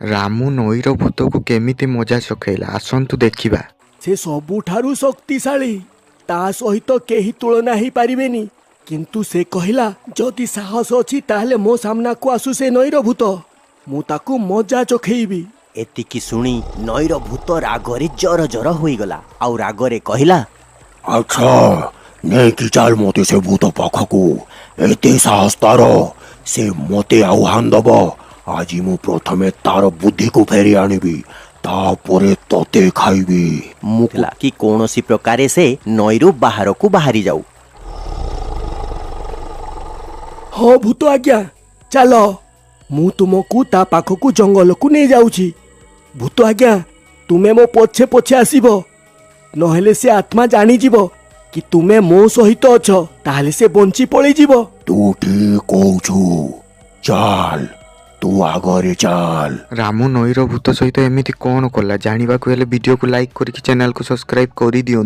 ରାମୁ ନଈର ଭୂତକୁ କେମିତି ମଜା ଚଖେଇଲା ଆସନ୍ତୁ ଦେଖିବା। ସେ ସବୁଠାରୁ ଶକ୍ତିଶାଳୀ, ତା ସହିତ କେହି ତୁଳନା ହେଇପାରିବେନି। କିନ୍ତୁ ସେ କହିଲା ଯଦି ସାହସ ଅଛି ତାହେଲେ ମୋ ସାମ୍ନାକୁ ଆସୁ ସେ ନଈର ଭୂତ, ମୁଁ ତାକୁ ମଜା ଚଖେଇବି। ଏତିକି ଶୁଣି ନଈର ଭୂତ ରାଗରେ ଜର ଜର ହୋଇଗଲା ଆଉ ରାଗରେ କହିଲା, ଆଚ୍ଛା ନେଇକି ଚାଲ ମତେ ସେ ଭୂତ ପାଖକୁ। ଏତେ ସାହସ ତାର, ସେ ମତେ ଆହ୍ୱାନ ଦବ। ଆଜି ମୁଁ ପ୍ରଥମେ ତାର ବୁଦ୍ଧିକୁ ଫେରି ଆଣିବି, ତାପରେ ତତେ ଖାଇବି। ମୁଁ ଥିଲା କି କୌଣସି ପ୍ରକାରେ ସେ ନଈରୁ ବାହାରକୁ ବାହାରି ଯାଉ। ହଁ ଭୂତ ଆଜ୍ଞା, ଚାଲ, ମୁଁ ତୁମକୁ ତା ପାଖକୁ ଜଙ୍ଗଲକୁ ନେଇଯାଉଛି। ଭୂତ ଆଜ୍ଞା, ତୁମେ ମୋ ପଛେ ପଛେ ଆସିବ, ନହେଲେ ସେ ଆତ୍ମା ଜାଣିଯିବ କି ତୁମେ ମୋ ସହିତ ଅଛ, ତାହେଲେ ସେ ବଞ୍ଚି ପଳେଇଯିବ। ତୁ ଠିକ କହୁଛୁ, ଚାଲ ତୁ ଆଗରେ ଚାଲ। ରାମୁ ନଈର ଭୂତ ସହିତ ଏମିତି କ'ଣ କଲା ଜାଣିବାକୁ ହେଲେ ଭିଡ଼ିଓକୁ ଲାଇକ୍ କରିକି ଚ୍ୟାନେଲକୁ ସବସ୍କ୍ରାଇବ୍ କରିଦିଅନ୍ତୁ।